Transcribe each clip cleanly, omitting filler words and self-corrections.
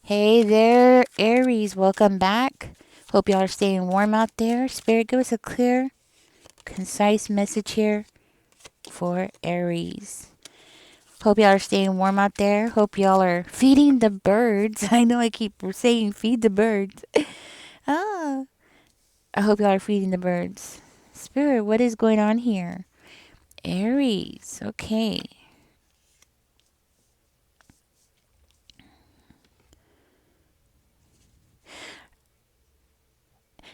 Hey there, Aries. Welcome back. Hope y'all are staying warm out there. Spirit, give us a clear, concise message here for Aries. Hope y'all are staying warm out there. Hope y'all are feeding the birds. I know I keep saying feed the birds. Ah, I hope y'all are feeding the birds. Spirit, what is going on here? Aries. Okay.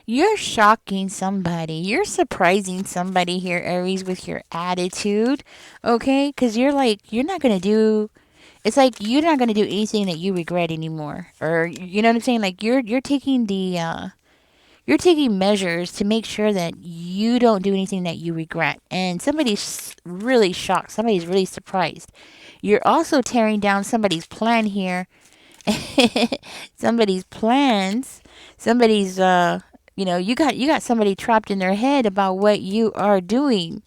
You're shocking somebody. You're surprising somebody here, Aries, with your attitude. Okay? Because you're not going to do. It's like you're not going to do anything that you regret anymore. Or, you know what I'm saying? Like, you're taking you're taking measures to make sure that you don't do anything that you regret. And somebody's really shocked. Somebody's really surprised. You're also tearing down somebody's plan here. Somebody's plans. Somebody's you got somebody trapped in their head about what you are doing.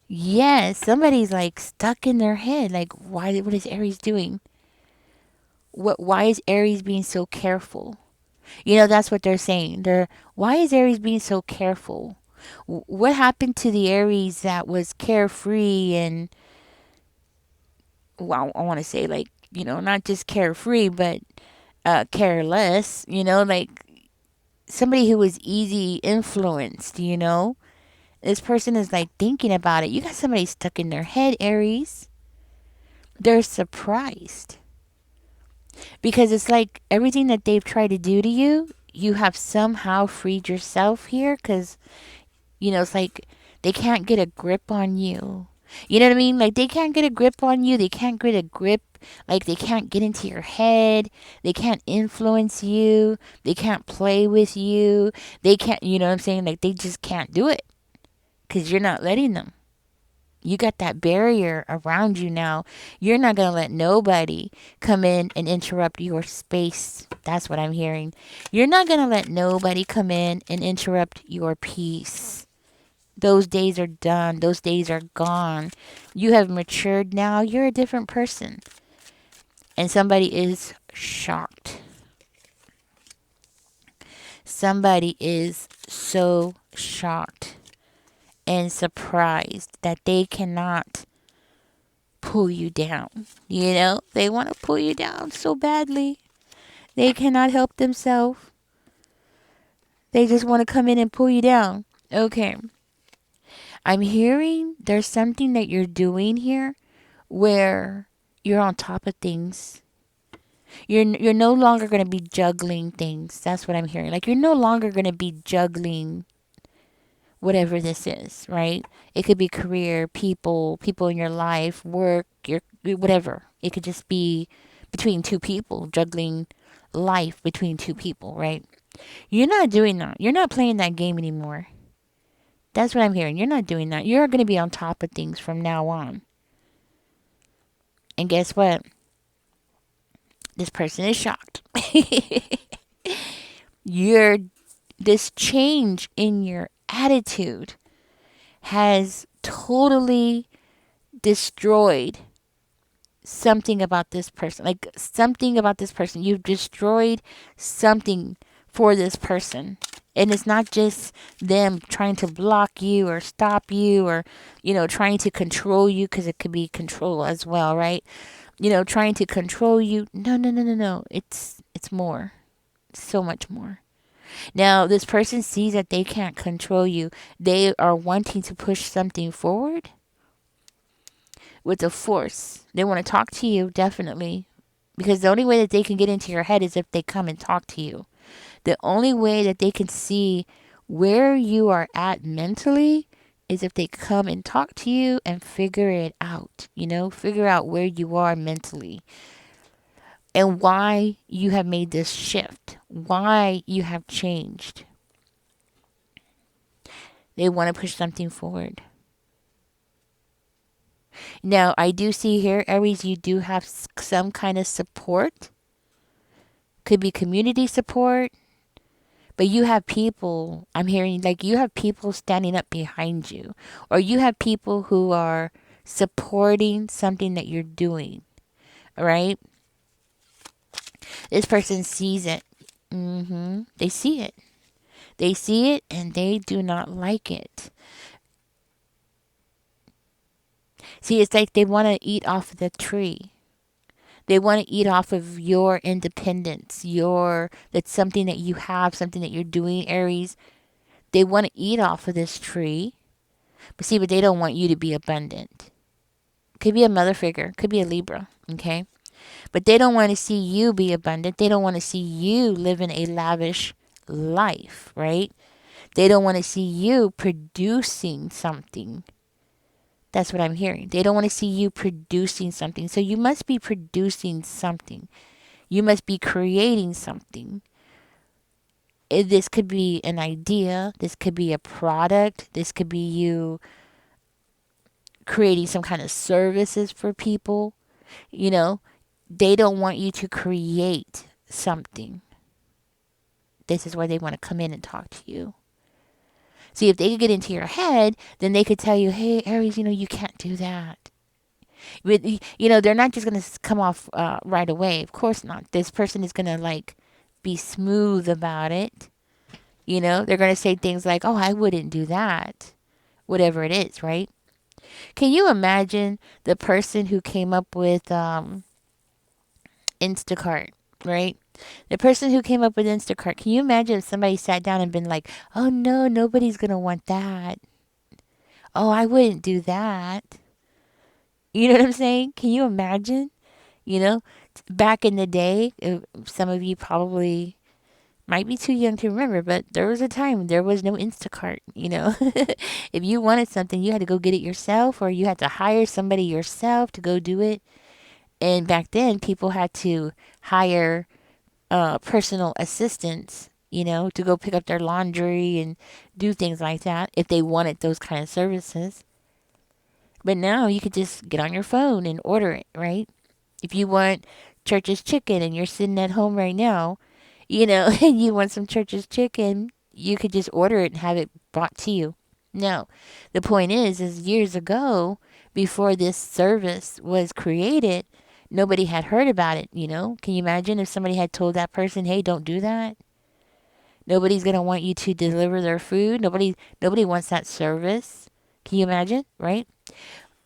Yes, somebody's like stuck in their head. Like, what is Aries doing? Why is Aries being so careful? That's what they're saying. Why is Aries being so careful? What happened to the Aries that was carefree and, well, I want to say, like, not just carefree, but careless, like somebody who was easy influenced. This person is like thinking about it. You got somebody stuck in their head, Aries. They're surprised because it's like everything that they've tried to do to you, you have somehow freed yourself here because, it's like they can't get a grip on you. You know what I mean? Like they can't get a grip on you. They can't get a grip. Like they can't get into your head. They can't influence you. They can't play with you. They can't, you know what I'm saying? Like they just can't do it because you're not letting them. You got that barrier around you now. You're not going to let nobody come in and interrupt your space. That's what I'm hearing. You're not going to let nobody come in and interrupt your peace. Those days are done. Those days are gone. You have matured now. You're a different person. And somebody is shocked. Somebody is so shocked and surprised that they cannot pull you down. They want to pull you down so badly. They cannot help themselves. They just want to come in and pull you down. Okay. I'm hearing there's something that you're doing here where you're on top of things. You're no longer going to be juggling things. That's what I'm hearing. Like you're no longer going to be juggling whatever this is, right? It could be career, people in your life, work, your whatever. It could just be between two people, juggling life between two people, right? You're not doing that. You're not playing that game anymore. That's what I'm hearing. You're not doing that. You're going to be on top of things from now on. And guess what? This person is shocked. You're this change in your attitude has totally destroyed something about this person. Like something about this person. You've destroyed something for this person. And it's not just them trying to block you or stop you or, trying to control you because it could be control as well, right? Trying to control you. No, no, no, no, no. It's more. So much more. Now, this person sees that they can't control you. They are wanting to push something forward with a force. They want to talk to you, definitely. Because the only way that they can get into your head is if they come and talk to you. The only way that they can see where you are at mentally is if they come and talk to you and figure it out. Figure out where you are mentally and why you have made this shift, why you have changed. They want to push something forward. Now, I do see here, Aries, you do have some kind of support. Could be community support. But you have people, I'm hearing, like you have people standing up behind you. Or you have people who are supporting something that you're doing. Right? This person sees it. They see it. They see it and they do not like it. See, it's like they want to eat off of the tree. They want to eat off of your independence. That's something that you have, something that you're doing, Aries. They want to eat off of this tree. But see, but they don't want you to be abundant. Could be a mother figure, could be a Libra, okay? But they don't want to see you be abundant. They don't want to see you living a lavish life, right? They don't want to see you producing something. That's what I'm hearing. They don't want to see you producing something. So you must be producing something. You must be creating something. This could be an idea. This could be a product. This could be you creating some kind of services for people. You know, they don't want you to create something. This is where they want to come in and talk to you. See, if they could get into your head, then they could tell you, hey, Aries, you can't do that. But, they're not just going to come off right away. Of course not. This person is going to, like, be smooth about it. They're going to say things like, oh, I wouldn't do that. Whatever it is, right? Can you imagine the person who came up with Instacart, right? The person who came up with Instacart, can you imagine if somebody sat down and been like, oh no, nobody's going to want that. Oh, I wouldn't do that. You know what I'm saying? Can you imagine? You know, back in the day, some of you probably might be too young to remember, but there was a time there was no Instacart. If you wanted something, you had to go get it yourself, or you had to hire somebody yourself to go do it. And back then, people had to hire personal assistants, to go pick up their laundry and do things like that if they wanted those kind of services. But now you could just get on your phone and order it, right? If you want Church's chicken and you're sitting at home right now, and you want some Church's chicken, you could just order it and have it brought to you. No, the point is years ago, before this service was created, nobody had heard about it. Can you imagine if somebody had told that person, hey, don't do that? Nobody's going to want you to deliver their food. Nobody wants that service. Can you imagine, right?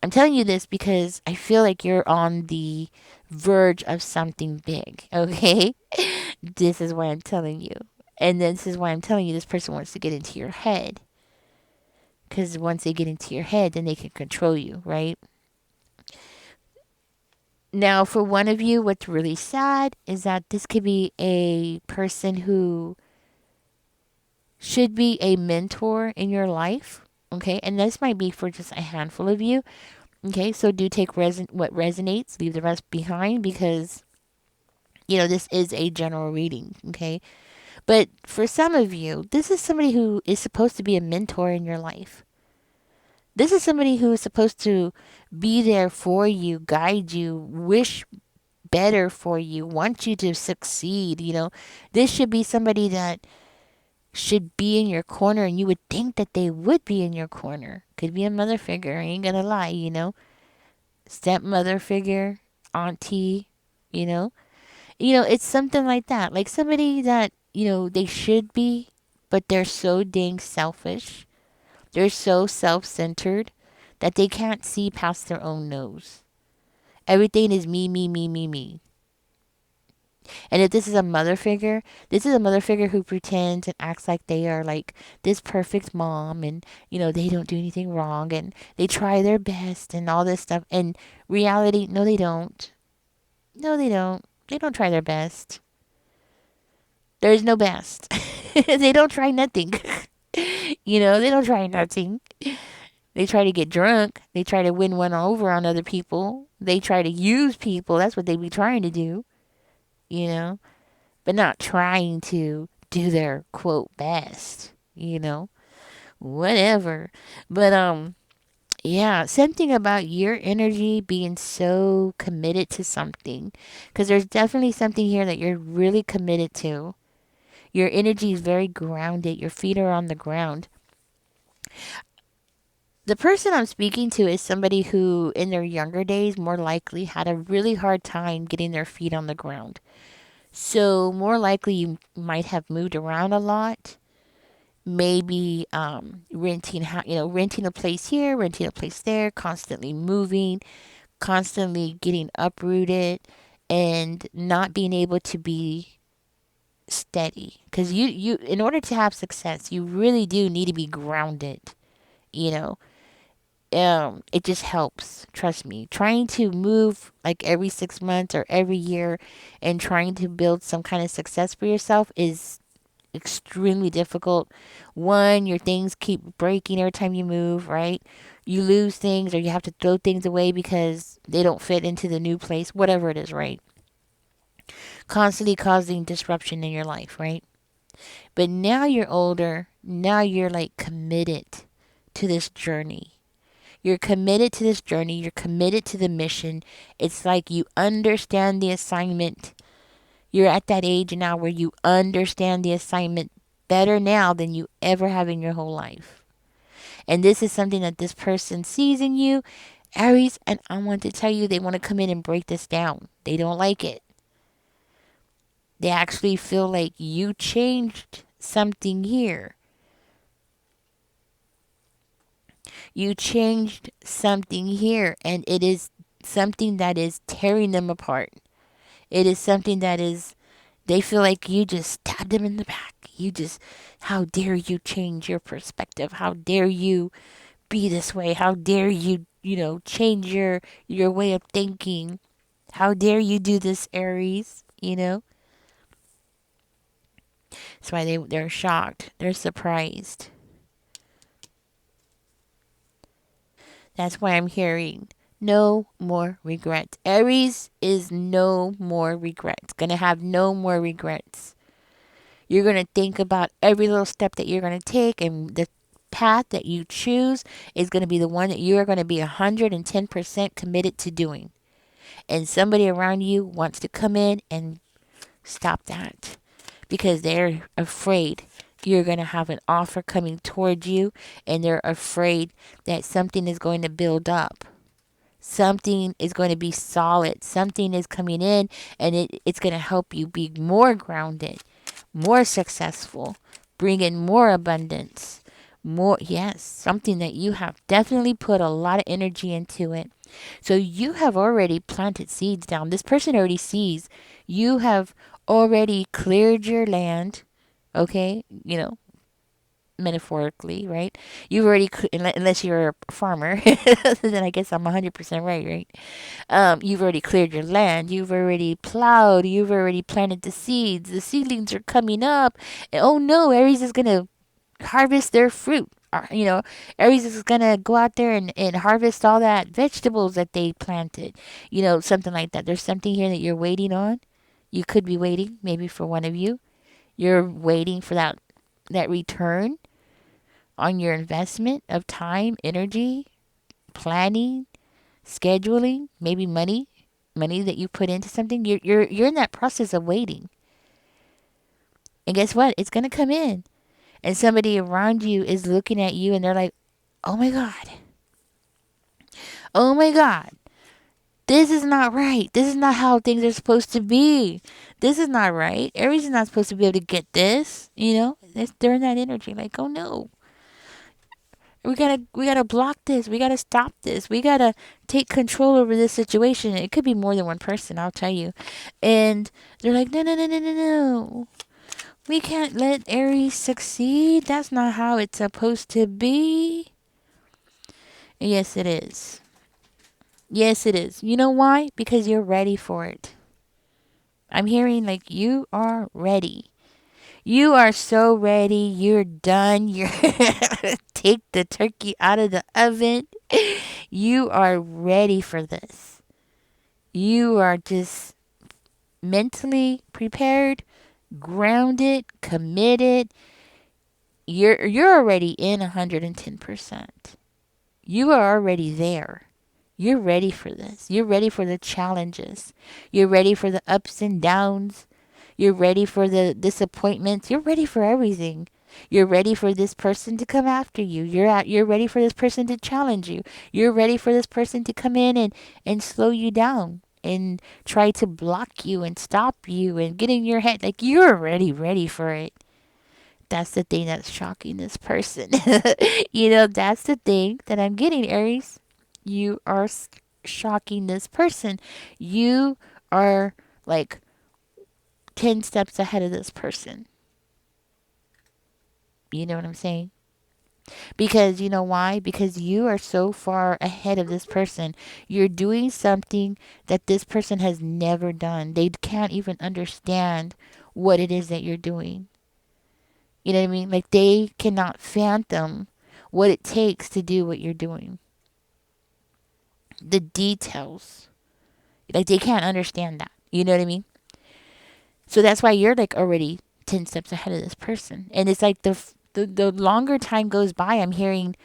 I'm telling you this because I feel like you're on the verge of something big, okay? This is why I'm telling you. And this is why I'm telling you this person wants to get into your head. Because once they get into your head, then they can control you, right? Now, for one of you, what's really sad is that this could be a person who should be a mentor in your life, okay? And this might be for just a handful of you, okay? So do take what resonates, leave the rest behind, because, this is a general reading, okay? But for some of you, this is somebody who is supposed to be a mentor in your life. This is somebody who is supposed to be there for you, guide you, wish better for you, want you to succeed. This should be somebody that should be in your corner, and you would think that they would be in your corner. Could be a mother figure, I ain't gonna lie, stepmother figure, auntie, you know. It's something like that. Like somebody that, they should be, but they're so dang selfish. They're so self centered that they can't see past their own nose. Everything is me, me, me, me, me. And if this is a mother figure, this is a mother figure who pretends and acts like they are like this perfect mom, and, they don't do anything wrong, and they try their best and all this stuff. And reality, no, they don't. No, they don't. They don't try their best. There's no best. They don't try nothing. They don't try nothing. They try to get drunk. They try to win one over on other people. They try to use people. That's what they be trying to do, but not trying to do their quote best, whatever. But, yeah, something about your energy being so committed to something, because there's definitely something here that you're really committed to. Your energy is very grounded. Your feet are on the ground. The person I'm speaking to is somebody who, in their younger days, more likely had a really hard time getting their feet on the ground. So more likely you might have moved around a lot. Maybe renting a place here, renting a place there, constantly moving, constantly getting uprooted, and not being able to be steady. Because in order to have success, you really do need to be grounded. You know, it just helps. Trust me. Trying to move like every 6 months or every year, and trying to build some kind of success for yourself is extremely difficult. One, your things keep breaking every time you move, right? You lose things or you have to throw things away because they don't fit into the new place, whatever it is, right? Constantly causing disruption in your life, right? But now you're older, now you're like committed to this journey. You're committed to this journey, you're committed to the mission. It's like you understand the assignment. You're at that age now where you understand the assignment better now than you ever have in your whole life. And this is something that this person sees in you, Aries, and I want to tell you they want to come in and break this down. They don't like it. They actually feel like you changed something here. You changed something here, and it is something that is tearing them apart. It is something that is, they feel like you just stabbed them in the back. You just, how dare you change your perspective? How dare you be this way? How dare you, change your way of thinking? How dare you do this, Aries? That's why they're shocked. They're surprised. That's why I'm hearing no more regrets. Aries is no more regrets. Gonna have no more regrets. You're gonna think about every little step that you're gonna take, and the path that you choose is gonna be the one that you are gonna be 110% committed to doing. And somebody around you wants to come in and stop that because they're afraid you're going to have an offer coming towards you, and they're afraid that something is going to build up. Something is going to be solid. Something is coming in, and it's going to help you be more grounded, more successful, bring in more abundance. More, yes, something that you have definitely put a lot of energy into it. So you have already planted seeds down. This person already sees you have already cleared your land, okay? Metaphorically, right? You've already, unless you're a farmer, then I guess I'm 100% right? You've already cleared your land. You've already plowed. You've already planted the seeds. The seedlings are coming up. And oh no, Aries is going to harvest their fruit. Aries is gonna go out there and harvest all that vegetables that they planted. Something like that. There's something here that you're waiting on. You could be waiting, maybe for one of you. You're waiting for that return on your investment of time, energy, planning, scheduling, maybe money that you put into something. You're in that process of waiting. And guess what? It's gonna come in. And somebody around you is looking at you and they're like, oh my God. Oh my God. This is not right. This is not how things are supposed to be. This is not right. Aries is not supposed to be able to get this. They're in that energy. Like, oh no. We gotta block this. We gotta stop this. We gotta take control over this situation. It could be more than one person, I'll tell you. And they're like, no, no, no, no, no, no. We can't let Aries succeed. That's not how it's supposed to be. Yes, it is. Yes, it is. You know why? Because you're ready for it. I'm hearing like you are ready. You are so ready. You're done. You're take the turkey out of the oven. You are ready for this. You are just mentally prepared, grounded, committed. You're already in 110%. You are already there. You're ready for this. You're ready for the challenges. You're ready for the ups and downs. You're ready for the disappointments. You're ready for everything. You're ready for this person to come after you. You're ready for this person to challenge you. You're ready for this person to come in and slow you down. and try to block you and stop you and get in your head. Like, you're already ready for it. That's the thing that's shocking this person. That's the thing that I'm getting, Aries. You are shocking this person. You are like 10 steps ahead of this person. You know what I'm saying? Because you know why? Because you are so far ahead of this person. You're doing something that this person has never done. They can't even understand what it is that you're doing. You know what I mean? Like, they cannot fathom what it takes to do what you're doing. The details. Like, they can't understand that. You know what I mean? So that's why you're like already 10 steps ahead of this person. And it's like the longer time goes by, I'm hearing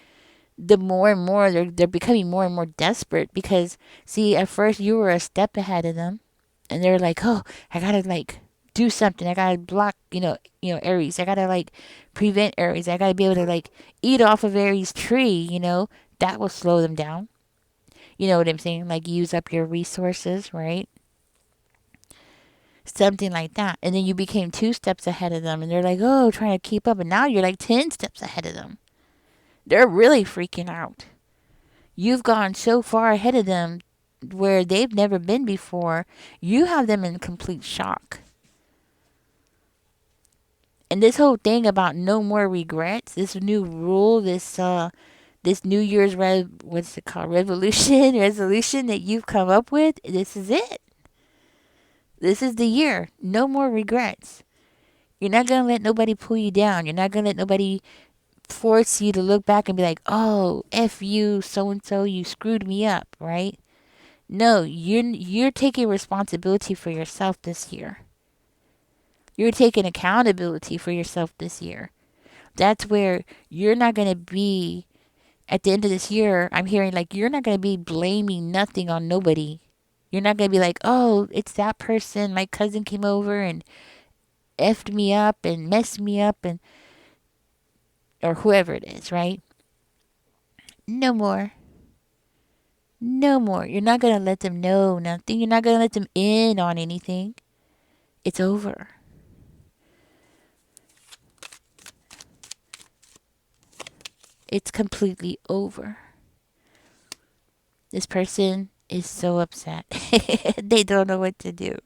the more and more they're becoming more and more desperate because, see, at first you were a step ahead of them, and they're like, oh, I gotta like do something. I gotta block, Aries. I gotta like prevent Aries. I gotta be able to like eat off of Aries tree. That will slow them down. You know what I'm saying? Like, use up your resources, right? Something like that. And then you became 2 steps ahead of them, and they're like, oh, trying to keep up, and now you're like 10 steps ahead of them. They're really freaking out. You've gone so far ahead of them where they've never been before. You have them in complete shock. And this whole thing about no more regrets, this new rule, this New Year's what's it called? Revolution, resolution that you've come up with, this is it. This is the year. No more regrets. You're not gonna let nobody pull you down. You're not gonna let nobody force you to look back and be like, oh, F you, so and so, you screwed me up, right? No, you're taking responsibility for yourself this year. You're taking accountability for yourself this year. That's where you're not going to be at the end of this year. I'm hearing like you're not going to be blaming nothing on nobody. You're not going to be like, oh, it's that person. My cousin came over and effed me up and messed me up, and or whoever it is, right? No more. No more. You're not going to let them know nothing. You're not going to let them in on anything. It's over. It's completely over. This person is so upset. They don't know what to do.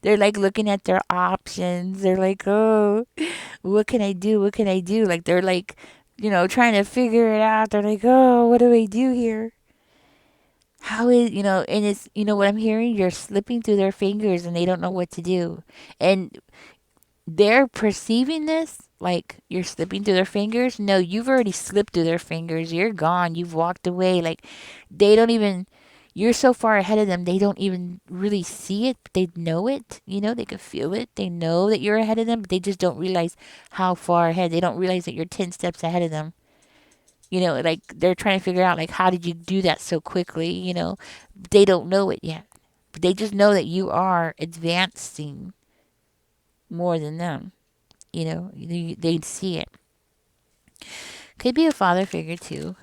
They're like looking at their options. They're like, oh, what can I do? What can I do? Like, they're like, trying to figure it out. They're like, oh, what do I do here? How is, and it's, what I'm hearing? You're slipping through their fingers and they don't know what to do. And they're perceiving this like you're slipping through their fingers. No, you've already slipped through their fingers. You're gone. You've walked away. Like, they don't even, you're so far ahead of them, they don't even really see it, but they know it. They can feel it. They know that you're ahead of them, but they just don't realize how far ahead. They don't realize that you're 10 steps ahead of them. Like, they're trying to figure out, like, how did you do that so quickly? They don't know it yet. But they just know that you are advancing more than them. They'd see it. Could be a father figure too,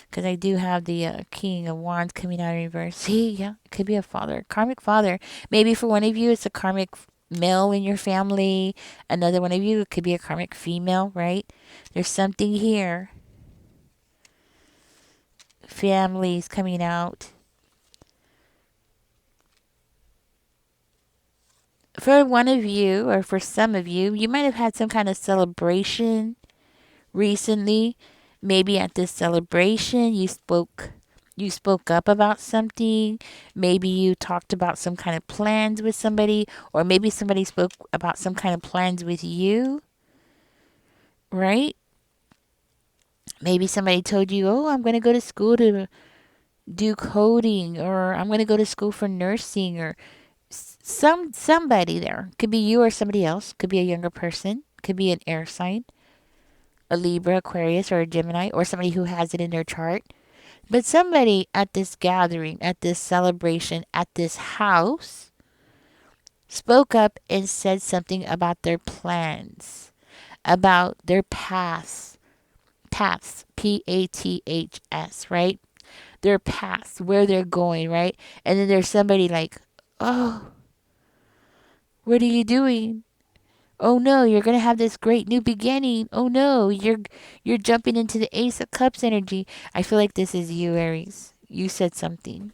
because I do have the King of Wands coming out in reverse. See, yeah, it could be a father, karmic father. Maybe for one of you, it's a karmic male in your family. Another one of you, it could be a karmic female, right? There's something here. Families coming out. For one of you, or for some of you, you might have had some kind of celebration recently. Maybe at this celebration you spoke up about something. Maybe you talked about some kind of plans with somebody, or maybe somebody spoke about some kind of plans with you, right? Maybe somebody told you, "Oh, I'm going to go to school to do coding, or I'm going to go to school for nursing," or somebody there. Could be you or somebody else. Could be a younger person. Could be an air sign, a Libra, Aquarius, or a Gemini, or somebody who has it in their chart. But somebody at this gathering, at this celebration, at this house spoke up and said something about their plans, about their paths, paths, Paths, right? their past, where they're going, right? And then there's somebody like, oh, what are you doing? Oh no, you're gonna have this great new beginning. Oh no, you're jumping into the Ace of Cups energy. I feel like this is you, Aries. You said something.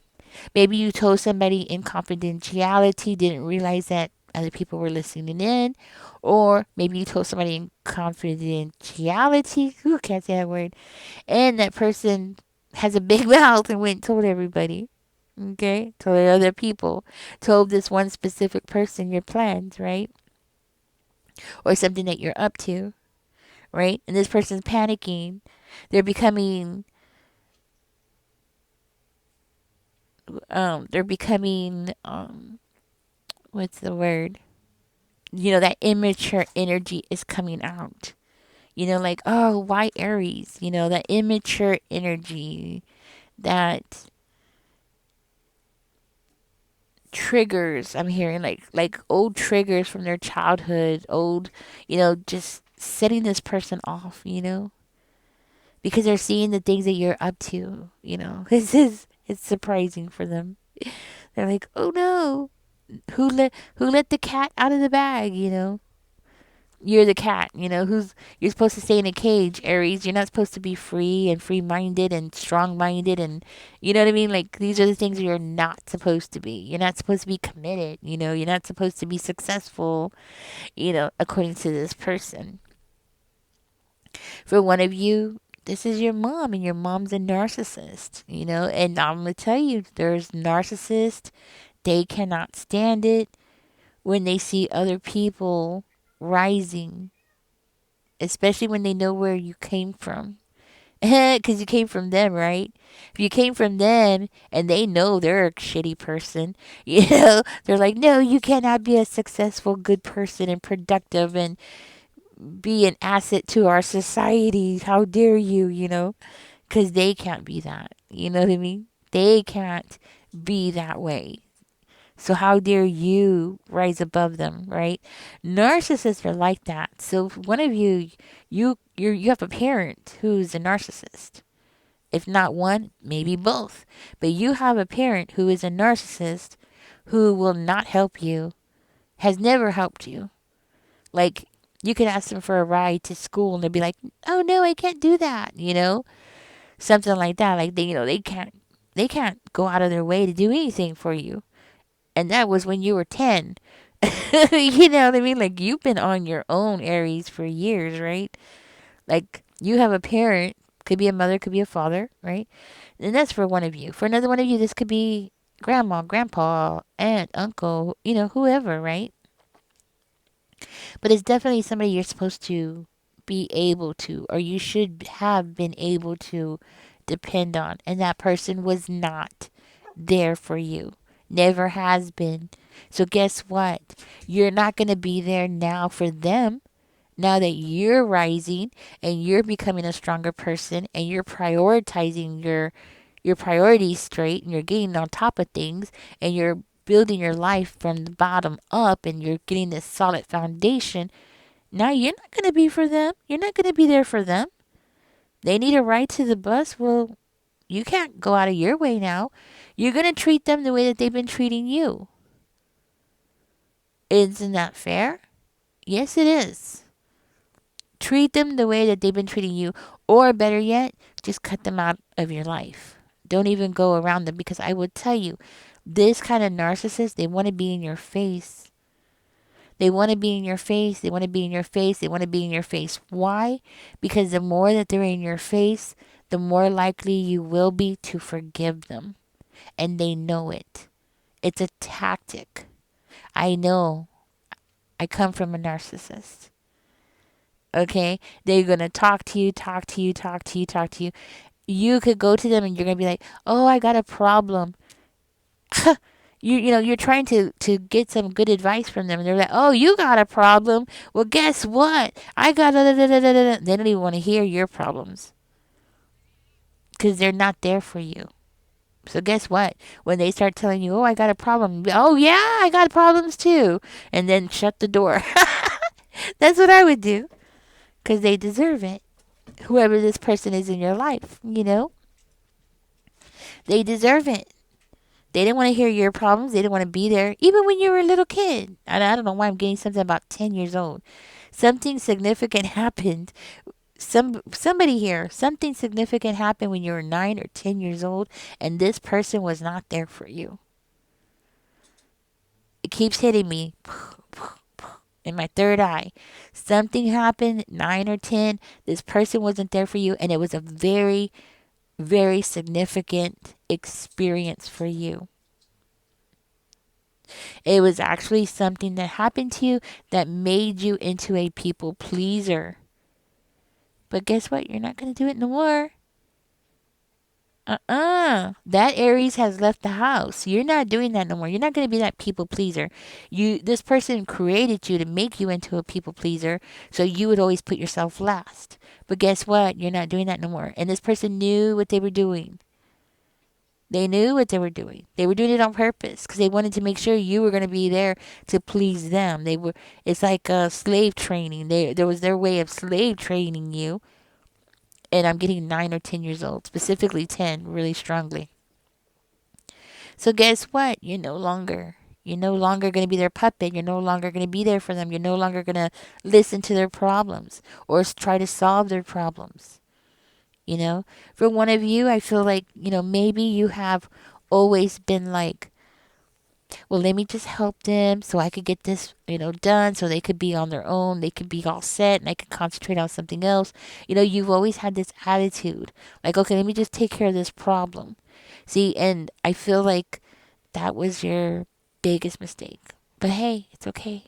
Maybe you told somebody in confidentiality, didn't realize that other people were listening in. Or maybe you told somebody in confidentiality, who can't say that word, and that person has a big mouth and went and told everybody. Okay? Told other people. Told this one specific person your plans, right? Or something that you're up to, right? And this person's panicking. They're becoming they're becoming what's the word? That immature energy is coming out. Like, oh, why Aries? That immature energy that triggers. I'm hearing like old triggers from their childhood, old, just setting this person off, because they're seeing the things that you're up to. It's surprising for them. They're like, "Oh no. Who let the cat out of the bag?" You're the cat. You're supposed to stay in a cage, Aries. You're not supposed to be free and free-minded and strong-minded, and you know what I mean? Like, these are the things you're not supposed to be. You're not supposed to be committed. You're not supposed to be successful, according to this person. For one of you, this is your mom, and your mom's a narcissist. And I'm going to tell you, there's narcissists, they cannot stand it when they see other people rising, especially when they know where you came from. Because you came from them, right? If you came from them and they know they're a shitty person, they're like, no, you cannot be a successful, good person and productive and be an asset to our society. How dare you? Because they can't be that. You know what I mean? They can't be that way. So how dare you rise above them, right? Narcissists are like that. So if one of you have a parent who's a narcissist. If not one, maybe both. But you have a parent who is a narcissist who will not help you, has never helped you. Like, you could ask them for a ride to school and they'll be like, "Oh no, I can't do that." Something like that. Like, they can't go out of their way to do anything for you. And that was when you were 10. You know what I mean? Like, you've been on your own, Aries, for years, right? Like, you have a parent, could be a mother, could be a father, right? And that's for one of you. For another one of you, this could be grandma, grandpa, aunt, uncle, whoever, right? But it's definitely somebody you're supposed to be able to, or you should have been able to depend on. And that person was not there for you. Never has been. So guess what? You're not going to be there now for them. Now that you're rising and you're becoming a stronger person and you're prioritizing your priorities straight and you're getting on top of things and you're building your life from the bottom up and you're getting this solid foundation, now you're not going to be for them. You're not going to be there for them. They need a ride to the bus. Well, you can't go out of your way now. You're going to treat them the way that they've been treating you. Isn't that fair? Yes, it is. Treat them the way that they've been treating you. Or better yet, just cut them out of your life. Don't even go around them, because I would tell you, this kind of narcissist, they want to be in your face. They want to be in your face. They want to be in your face. They want to be in your face. Why? Because the more that they're in your face, the more likely you will be to forgive them. And they know it. It's a tactic. I know. I come from a narcissist. Okay? They're going to talk to you, talk to you, talk to you, talk to you. You could go to them and you're going to be like, "Oh, I got a problem." You're trying to get some good advice from them, and they're like, "Oh, you got a problem? Well, guess what? I got da, da, da, da, da, da." They don't even want to hear your problems because they're not there for you. So guess what? When they start telling you, "Oh, I got a problem," "Oh yeah, I got problems too," and then shut the door. That's what I would do, because they deserve it. Whoever this person is in your life. They deserve it. They didn't want to hear your problems. They didn't want to be there, even when you were a little kid. And I don't know why I'm getting something about 10 years old. Something significant happened. Somebody here, something significant happened when you were 9 or 10 years old, and this person was not there for you. It keeps hitting me in my third eye. Something happened, 9 or 10. This person wasn't there for you, and it was a very, very significant experience for you. It was actually something that happened to you that made you into a people pleaser. But guess what? You're not going to do it no more. That Aries has left the house. You're not doing that no more. You're not going to be that people pleaser. This person created you to make you into a people pleaser, so you would always put yourself last. But guess what? You're not doing that no more. And this person knew what they were doing. They knew what they were doing. They were doing it on purpose because they wanted to make sure you were going to be there to please them. They were. It's like slave training. There was their way of slave training you. And I'm getting 9 or 10 years old, specifically 10, really strongly. So guess what? You're no longer going to be their puppet. You're no longer going to be there for them. You're no longer going to listen to their problems or try to solve their problems. You know, for one of you, I feel like, maybe you have always been like, well, let me just help them so I could get this, done so they could be on their own. They could be all set and I could concentrate on something else. You've always had this attitude like, okay, let me just take care of this problem. See, and I feel like that was your biggest mistake. But hey, it's okay.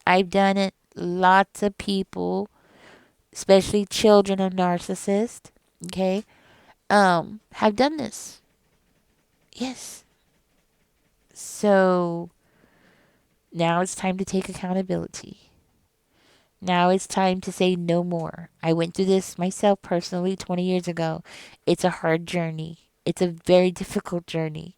I've done it. Lots of people, especially children of narcissists, okay, have done this. Yes. So now it's time to take accountability. Now it's time to say no more. I went through this myself personally 20 years ago. It's a hard journey. It's a very difficult journey.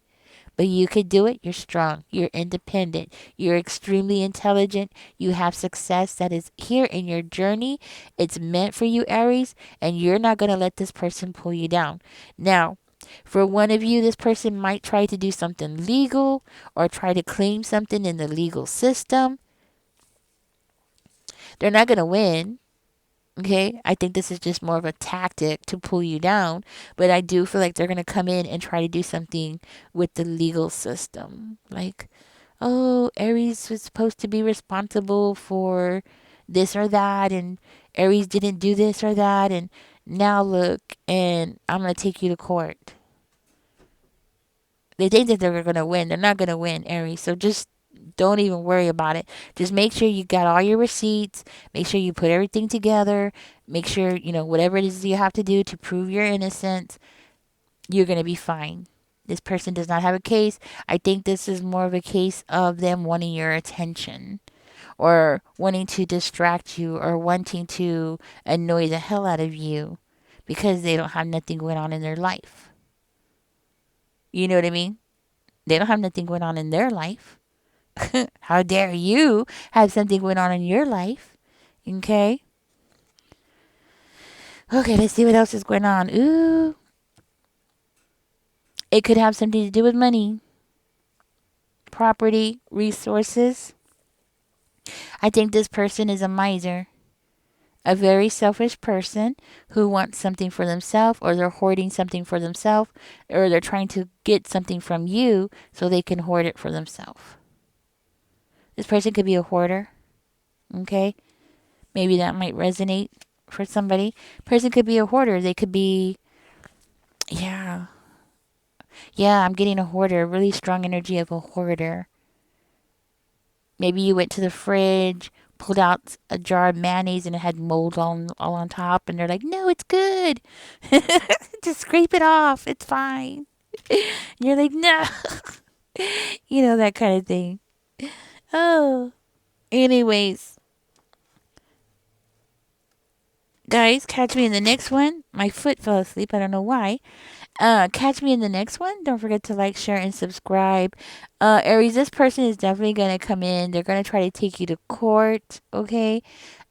But you could do it. You're strong. You're independent. You're extremely intelligent. You have success that is here in your journey. It's meant for you, Aries, and you're not going to let this person pull you down. Now, for one of you, this person might try to do something legal or try to claim something in the legal system. They're not going to win. Okay, I think this is just more of a tactic to pull you down, but I do feel like they're going to come in and try to do something with the legal system. Like, oh, Aries was supposed to be responsible for this or that, and Aries didn't do this or that, and now look, and I'm going to take you to court. They think that they're going to win. They're not going to win, Aries. So just don't even worry about it. Just make sure you got all your receipts. Make sure you put everything together. Make sure, whatever it is you have to do to prove your innocence, you're going to be fine. This person does not have a case. I think this is more of a case of them wanting your attention or wanting to distract you or wanting to annoy the hell out of you because they don't have nothing going on in their life. You know what I mean? They don't have nothing going on in their life. How dare you have something going on in your life? Okay. Okay, let's see what else is going on. Ooh. It could have something to do with money, property, resources. I think this person is a miser, a very selfish person who wants something for themselves, or they're hoarding something for themselves, or they're trying to get something from you so they can hoard it for themselves. This person could be a hoarder. Okay. Maybe that might resonate for somebody. Person could be a hoarder. They could be, yeah. Yeah, I'm getting a hoarder. Really strong energy of a hoarder. Maybe you went to the fridge, pulled out a jar of mayonnaise and it had mold all on top. And they're like, no, it's good. Just scrape it off. It's fine. And you're like, no. That kind of thing. Oh. Anyways. Guys, catch me in the next one. My foot fell asleep. I don't know why. Catch me in the next one. Don't forget to like, share, and subscribe. Aries, this person is definitely gonna come in. They're gonna try to take you to court. Okay.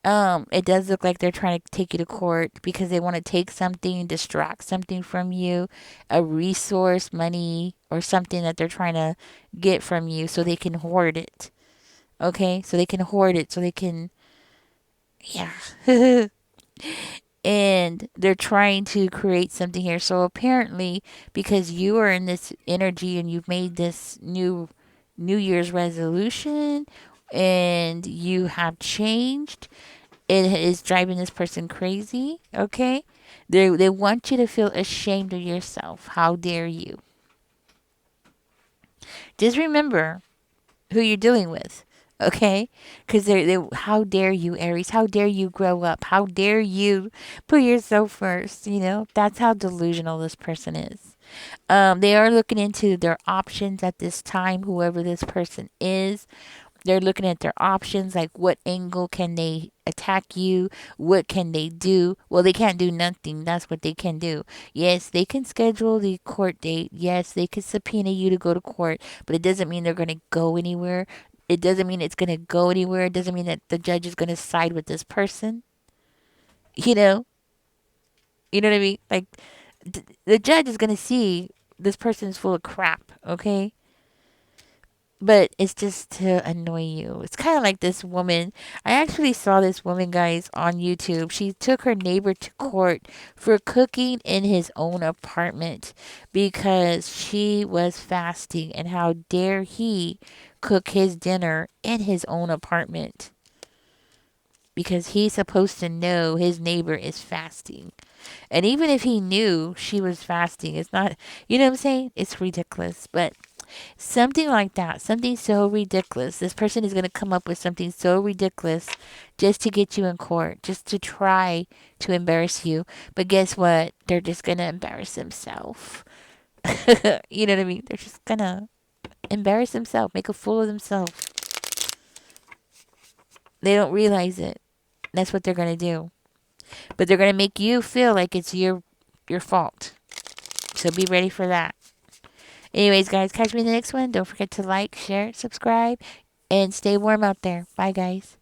It does look like they're trying to take you to court because they want to take something, distract something from you, a resource, money, or something that they're trying to get from you so they can hoard it. Okay? So they can hoard it, so they can, yeah. And they're trying to create something here. So apparently, because you are in this energy and you've made this New Year's resolution and you have changed, it is driving this person crazy. Okay, they want you to feel ashamed of yourself. How dare you? Just remember who you're dealing with. Okay, because they how dare you, Aries? How dare you grow up? How dare you put yourself first? You know, that's how delusional this person is. They are looking into their options at this time, whoever this person is. They're looking at their options, like what angle can they attack you? What can they do? Well, they can't do nothing. That's what they can do. Yes, they can schedule the court date. Yes, they can subpoena you to go to court, but it doesn't mean they're going to go anywhere. It doesn't mean it's going to go anywhere. It doesn't mean that the judge is going to side with this person. You know, you know what I mean? Like the judge is going to see this person is full of crap, okay? But it's just to annoy you. It's kind of like this woman. I actually saw this woman, guys, on YouTube. She took her neighbor to court for cooking in his own apartment because she was fasting. And how dare he cook his dinner in his own apartment? Because he's supposed to know his neighbor is fasting. And even if he knew she was fasting, it's not, you know what I'm saying? It's ridiculous. But something like that, something so ridiculous. This person is going to come up with something so ridiculous just to get you in court, just to try to embarrass you. But guess what? They're just going to embarrass themselves. You know what I mean? They're just going to embarrass themselves, make a fool of themselves. They don't realize it. That's what they're going to do. But they're going to make you feel like it's your fault. So be ready for that. Anyways, guys, catch me in the next one. Don't forget to like, share, subscribe, and stay warm out there. Bye, guys.